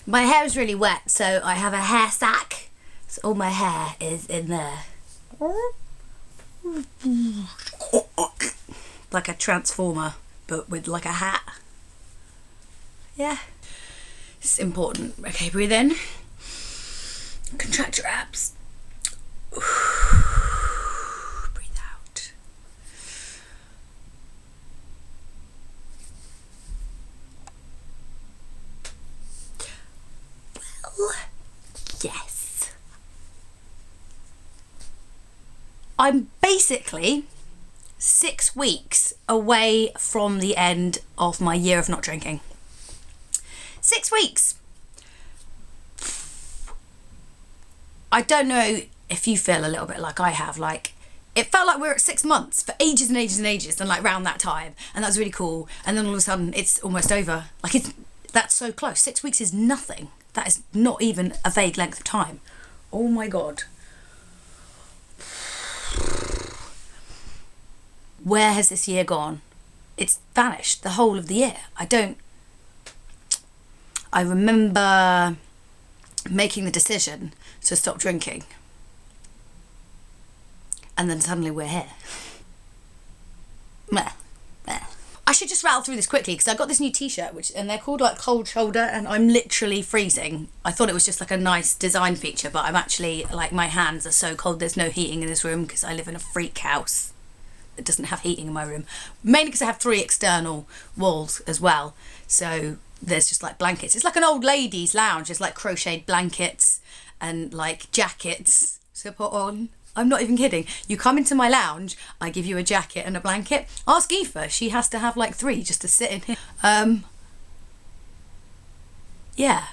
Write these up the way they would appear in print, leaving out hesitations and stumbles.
My hair is really wet, so I have a hair sack. So all my hair is in there. Like a transformer, but with like a hat. Yeah. It's important. Okay, breathe in. Contract your abs. Breathe out. Well, yes. I'm basically 6 weeks away from the end of my year of not drinking. 6 weeks. I don't know if you feel a little bit like I have. Like, it felt like we were at 6 months for ages and ages and ages, and like round that time, and that was really cool. And then all of a sudden, it's almost over. Like, that's so close. 6 weeks is nothing. That is not even a vague length of time. Oh my God. Where has this year gone? It's vanished, the whole of the year. I remember making the decision to stop drinking, and then suddenly we're here. Meh. I should just rattle through this quickly because I got this new t-shirt and they're called like cold shoulder, and I'm literally freezing. I thought it was just like a nice design feature, but I'm actually like, my hands are so cold. There's no heating in this room because I live in a freak house. It doesn't have heating in my room, mainly because I have 3 external walls as well, so there's just like blankets. It's like an old ladies lounge. It's like crocheted blankets and like jackets to put on. I'm not even kidding. You come into my lounge, I give you a jacket and a blanket. Ask Aoife, she has to have like 3 just to sit in here. Yeah.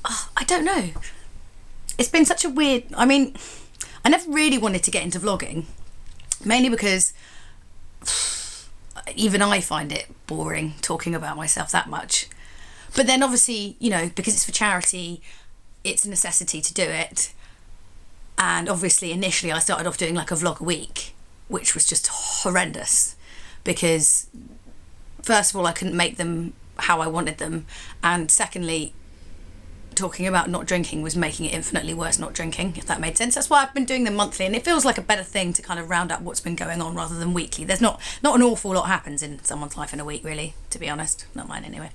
Oh, I don't know. It's been such a weird, I mean, I never really wanted to get into vlogging, mainly because even I find it boring talking about myself that much. But then obviously, you know, because it's for charity, it's a necessity to do it. And obviously initially I started off doing like a vlog a week, which was just horrendous because first of all, I couldn't make them how I wanted them. And secondly, talking about not drinking was making it infinitely worse not drinking, if that made sense. That's why I've been doing them monthly, and it feels like a better thing to kind of round up what's been going on rather than weekly. There's not an awful lot happens in someone's life in a week, really, to be honest. Not mine anyway.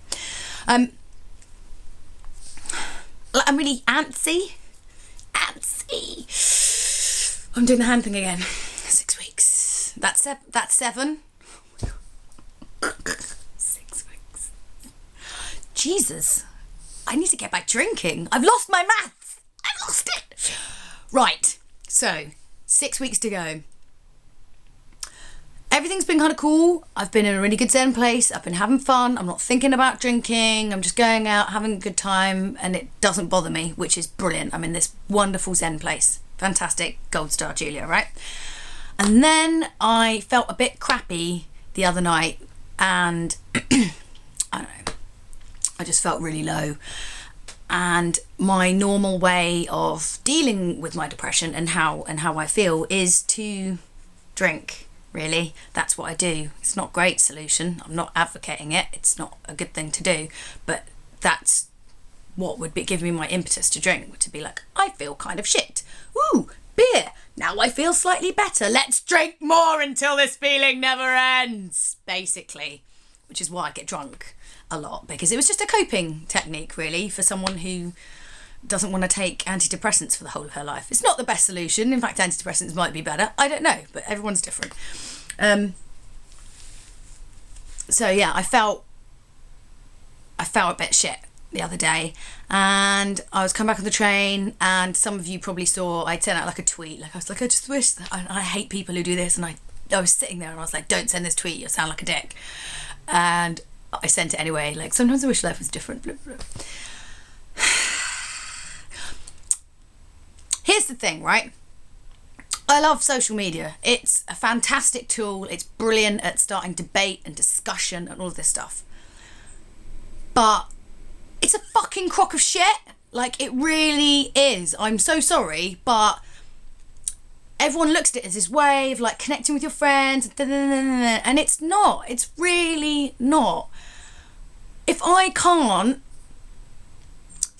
I'm really antsy. I'm doing the hand thing again. 6 weeks. That's 7. 6 weeks. Jesus. I need to get back drinking. I've lost my maths. I've lost it. Right. So, 6 weeks to go. Everything's been kind of cool. I've been in a really good zen place. I've been having fun. I'm not thinking about drinking. I'm just going out, having a good time, and it doesn't bother me, which is brilliant. I'm in this wonderful zen place. Fantastic. Gold star, Julia, right? And then I felt a bit crappy the other night, and I don't know. I just felt really low. And my normal way of dealing with my depression and how I feel is to drink. Really, that's what I do. It's not a great solution. I'm not advocating it. It's not a good thing to do, but that's what would give me my impetus to drink, to be like, I feel kind of shit. Ooh, beer. Now I feel slightly better. Let's drink more until this feeling never ends, basically, which is why I get drunk a lot, because it was just a coping technique, really, for someone who doesn't want to take antidepressants for the whole of her life. It's not the best solution. In fact, antidepressants might be better. I don't know, but everyone's different. So yeah, I felt a bit shit the other day, and I was coming back on the train, and some of you probably saw I sent out like a tweet. Like, I was like, I just wish that I hate people who do this, and I was sitting there and I was like, don't send this tweet, you'll sound like a dick. And I sent it anyway. Like, sometimes I wish life was different. Blah, blah. Here's the thing, right? I love social media. It's a fantastic tool. It's brilliant at starting debate and discussion and all of this stuff. But it's a fucking crock of shit. Like, it really is. I'm so sorry, but everyone looks at it as this way of like connecting with your friends, and it's not. It's really not. If I can't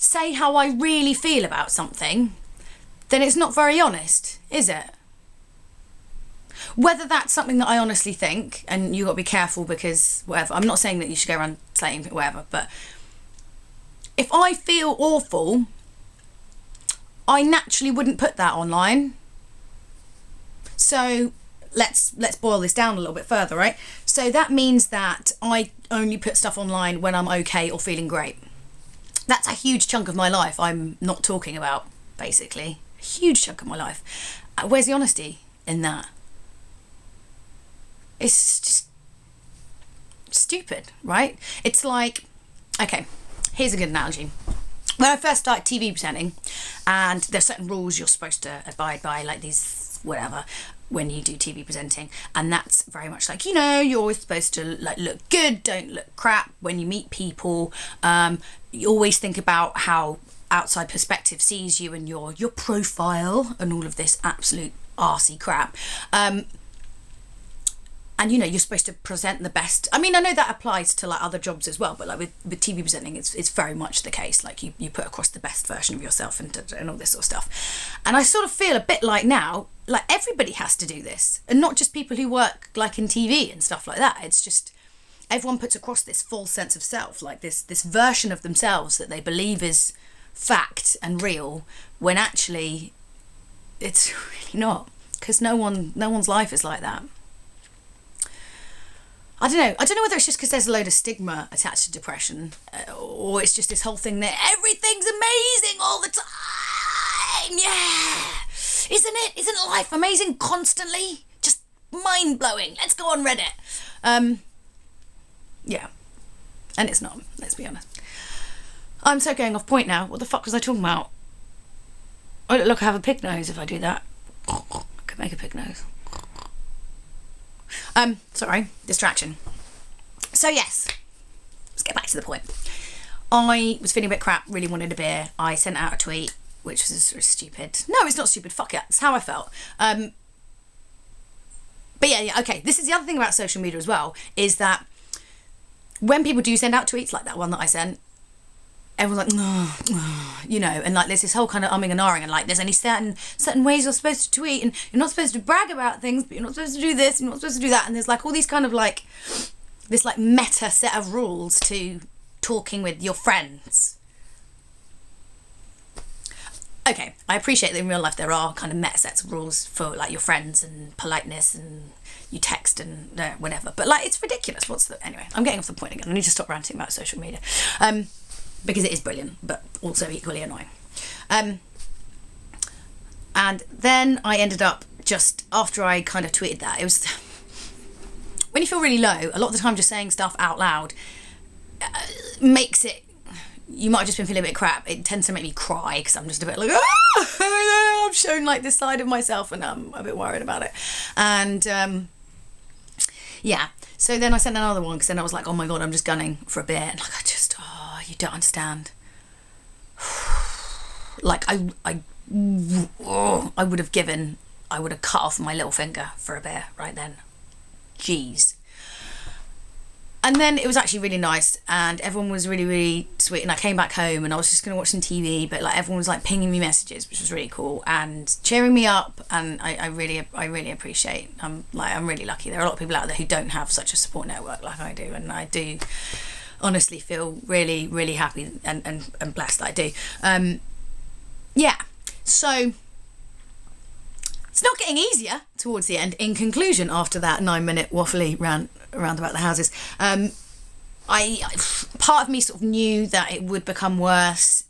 say how I really feel about something, then it's not very honest, is it? Whether that's something that I honestly think, and you got to be careful because whatever, I'm not saying that you should go around saying whatever, but if I feel awful, I naturally wouldn't put that online. So let's boil this down a little bit further, right? So that means that I only put stuff online when I'm okay or feeling great. That's a huge chunk of my life I'm not talking about, basically. A huge chunk of my life. Where's the honesty in that? It's just stupid, right? It's like, okay, here's a good analogy. When I first started TV presenting, and there's certain rules you're supposed to abide by, like these, whatever, when you do TV presenting, and that's very much like, you know, you're always supposed to like look good, don't look crap when you meet people. You always think about how outside perspective sees you and your profile and all of this absolute arsey crap. And you know, you're supposed to present the best. I mean, I know that applies to like other jobs as well, but like with TV presenting, it's very much the case. Like you put across the best version of yourself and all this sort of stuff. And I sort of feel a bit like now, like everybody has to do this, and not just people who work like in TV and stuff like that. It's just everyone puts across this false sense of self, like this version of themselves that they believe is fact and real, when actually it's really not, because no one's life is like that. I don't know whether it's just because there's a load of stigma attached to depression, or it's just this whole thing that everything's amazing all the time. Yeah, isn't life amazing constantly? Just mind-blowing. Let's go on Reddit. Yeah, and it's not, let's be honest. I'm so going off point now. What the fuck was I talking about? Oh look, I have a pig nose. If I do that, I could make a pig nose. Sorry, distraction. So yes, let's get back to the point. I was feeling a bit crap, really wanted a beer. I sent out a tweet, which was sort of stupid. No, it's not stupid, fuck it, it's how I felt. But yeah, okay, this is the other thing about social media as well, is that when people do send out tweets like that one that I sent, everyone's like, you know, and like there's this whole kind of umming and ahhing, and like there's only certain ways you're supposed to tweet, and you're not supposed to brag about things, but you're not supposed to do this, you're not supposed to do that, and there's like all these kind of like this like meta set of rules to talking with your friends. Okay, I appreciate that in real life there are kind of meta sets of rules for like your friends and politeness and you text and whatever, but like it's ridiculous. Anyway, I'm getting off the point again. I need to stop ranting about social media. Because it is brilliant, but also equally annoying. And then I ended up, just after I kind of tweeted that, it was, when you feel really low, a lot of the time just saying stuff out loud makes it, you might have just been feeling a bit crap. It tends to make me cry, because I'm just a bit like, I've shown like this side of myself and I'm a bit worried about it. And yeah, so then I sent another one, because then I was like, oh my God, I'm just gunning for a beer. And like, you don't understand. Like I would have cut off my little finger for a beer right then. Jeez. And then it was actually really nice, and everyone was really, really sweet, and I came back home and I was just going to watch some TV, but like everyone was like pinging me messages, which was really cool, and cheering me up, and I really appreciate. I'm really lucky. There are a lot of people out there who don't have such a support network like I do, and I do honestly feel really, really happy and blessed that I do. Yeah, so it's not getting easier towards the end. In conclusion, after that 9-minute waffly rant around about the houses, part of me sort of knew that it would become worse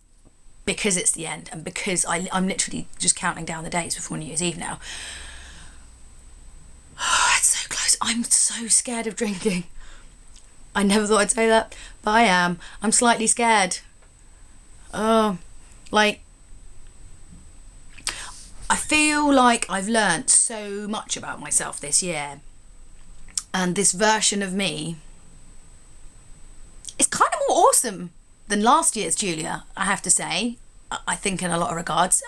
because it's the end, and because I'm literally just counting down the days before New Year's Eve now. It's so close. I'm so scared of drinking. I never thought I'd say that, but I am. I'm slightly scared. Like, I feel like I've learnt so much about myself this year, and this version of me is kind of more awesome than last year's Julia, I have to say. I think in a lot of regards,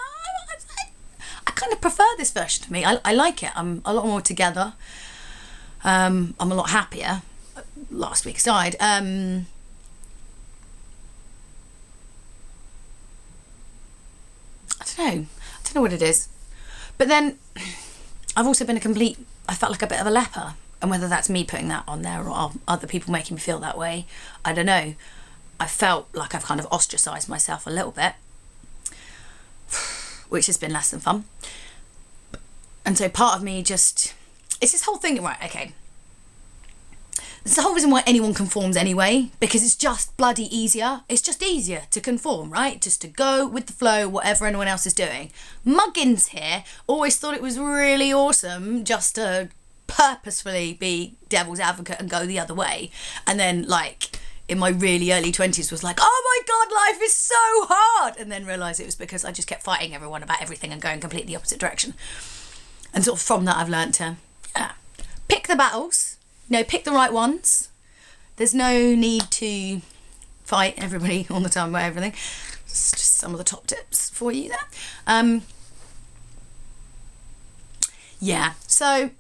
I kind of prefer this version of me. I like it. I'm a lot more together. I'm a lot happier. Last week aside, don't know what it is. But then I've also been I felt like a bit of a leper. And whether that's me putting that on there or other people making me feel that way, I don't know. I felt like I've kind of ostracised myself a little bit, which has been less than fun. And so part of me it's this whole thing, right, okay. It's the whole reason why anyone conforms anyway, because it's just bloody easier. It's just easier to conform, right? Just to go with the flow, whatever anyone else is doing. Muggins here always thought it was really awesome just to purposefully be devil's advocate and go the other way, and then like in my really early 20s was like, oh my god, life is so hard, and then realised it was because I just kept fighting everyone about everything and going completely the opposite direction. And sort of from that I've learnt to pick the battles, pick the right ones. There's no need to fight everybody all the time about everything. It's just some of the top tips for you there. So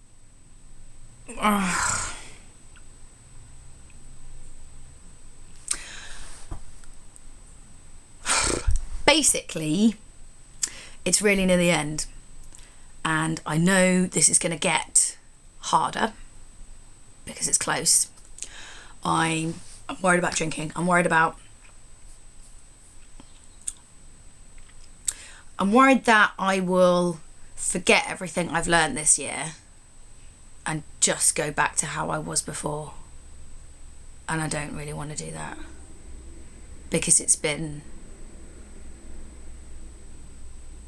basically it's really near the end, and I know this is going to get harder because it's close. I'm worried about drinking. I'm worried that I will forget everything I've learned this year and just go back to how I was before. And I don't really want to do that, because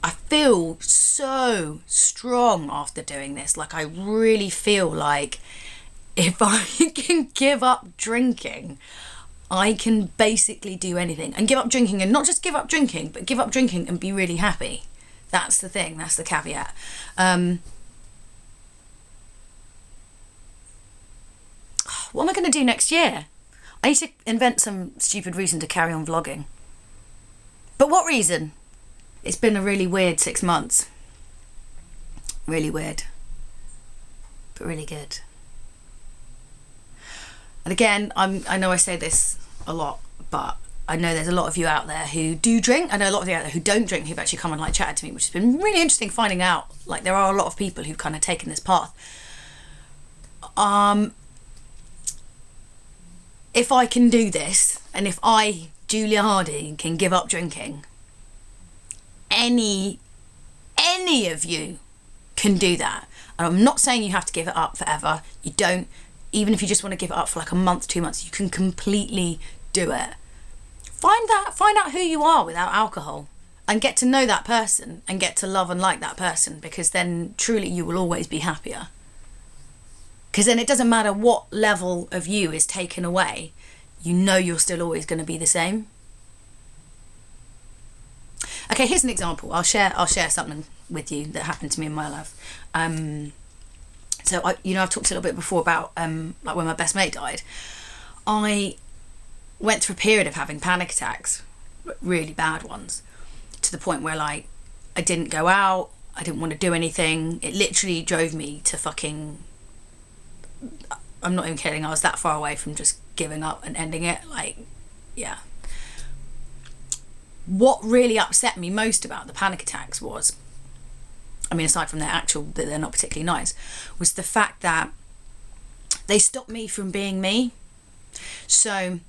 I feel so strong after doing this. Like, I really feel like if I can give up drinking, I can basically do anything. And give up drinking, and not just give up drinking, but give up drinking and be really happy. That's the thing, that's the caveat. What am I going to do next year? I need to invent some stupid reason to carry on vlogging. But what reason? It's been a really weird 6 months. Really weird. But really good. And again, I know I say this a lot, but I know there's a lot of you out there who do drink. I know a lot of you out there who don't drink, who've actually come and like chatted to me, which has been really interesting finding out. Like, there are a lot of people who've kind of taken this path. If I can do this, and if I, Julia Hardy, can give up drinking, any of you can do that. And I'm not saying you have to give it up forever. You don't. Even if you just want to give it up for like a month, 2 months, you can completely do it. Find out who you are without alcohol, and get to know that person and get to love and like that person, because then truly you will always be happier. Because then it doesn't matter what level of you is taken away, you're still always going to be the same. Okay, here's an example. I'll share something with you that happened to me in my life. So I've talked a little bit before about like when my best mate died. I went through a period of having panic attacks, really bad ones, to the point where like I didn't go out, I didn't want to do anything. It literally drove me to fucking, I'm not even kidding, I was that far away from just giving up and ending it. Like, yeah. What really upset me most about the panic attacks was, I mean, aside from that they're not particularly nice, was the fact that they stopped me from being me. So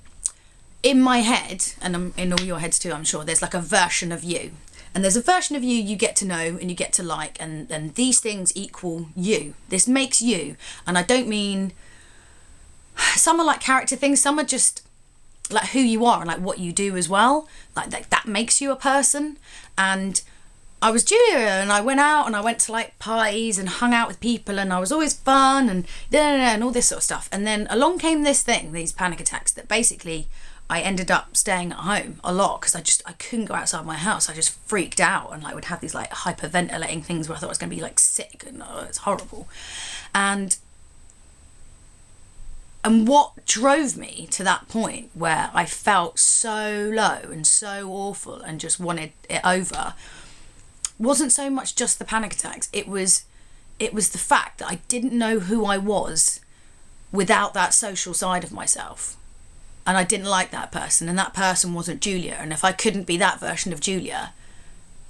in my head, and in all your heads too, I'm sure, there's like a version of you. And there's a version of you get to know and you get to like, and these things equal you. This makes you. And I don't mean, some are like character things, some are just like who you are and like what you do as well. Like that makes you a person. And I was Julia, and I went out and I went to like parties and hung out with people, and I was always fun and all this sort of stuff. And then along came this thing, these panic attacks, that basically I ended up staying at home a lot because I couldn't go outside my house. I just freaked out and like would have these like hyperventilating things where I thought I was going to be like sick, and it's horrible. And what drove me to that point where I felt so low and so awful and just wanted it over wasn't so much just the panic attacks. It was the fact that I didn't know who I was without that social side of myself. And I didn't like that person, and that person wasn't Julia. And if I couldn't be that version of Julia,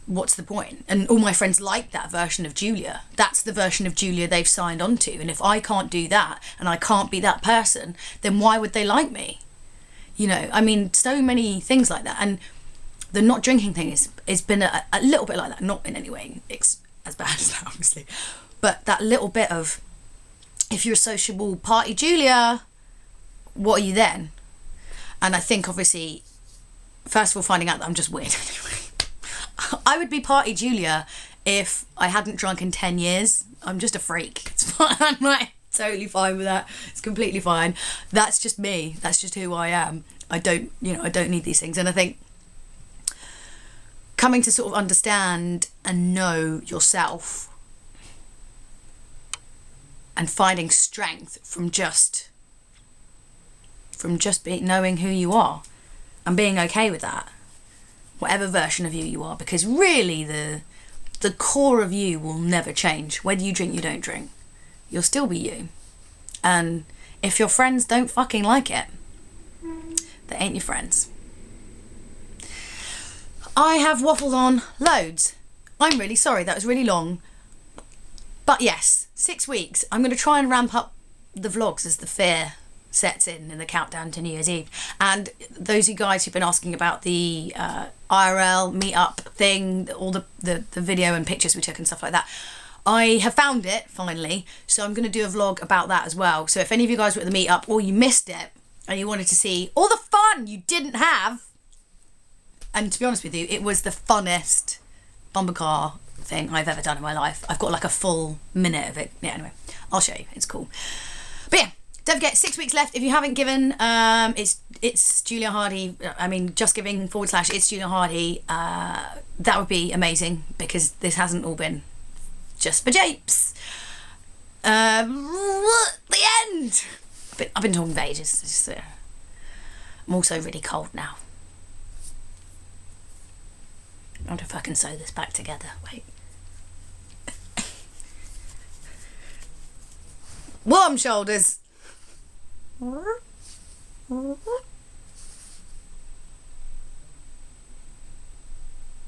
what's the point? And all my friends like that version of Julia. That's the version of Julia they've signed on to. And if I can't do that and I can't be that person, then why would they like me? You know, I mean, so many things like that. And the not drinking thing has been a little bit like that. Not in any way it's as bad as that, obviously. But that little bit of, if you're a sociable party Julia, what are you then? And I think, obviously, first of all, finding out that I'm just weird anyway. I would be party Julia if I hadn't drunk in 10 years. I'm just a freak. It's fine. I'm like totally fine with that. It's completely fine. That's just me. That's just who I am. I don't need these things. And I think coming to sort of understand and know yourself and finding strength from just knowing who you are and being okay with that. Whatever version of you are, because really the core of you will never change. Whether you drink, you don't drink, you'll still be you. And if your friends don't fucking like it, they ain't your friends. I have waffled on loads. I'm really sorry, that was really long. But yes, 6 weeks. I'm going to try and ramp up the vlogs as the fear sets in the countdown to New Year's Eve. And those of you guys who've been asking about the IRL meetup thing, all the video and pictures we took and stuff like that, I have found it finally, so I'm going to do a vlog about that as well. So if any of you guys were at the meetup or you missed it and you wanted to see all the fun you didn't have, and to be honest with you, it was the funnest bumper car thing I've ever done in my life. I've got like a full minute of it. Yeah, anyway, I'll show you. It's cool. But yeah, don't forget, 6 weeks left. If you haven't given, it's Julia Hardy. I mean, just giving / it's Julia Hardy. That would be amazing, because this hasn't all been just for japes. The end. But I've been talking for ages. It's just, I'm also really cold now. I wonder if I can sew this back together. Wait. Warm shoulders. There,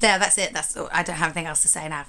that's it. That's all. I don't have anything else to say now.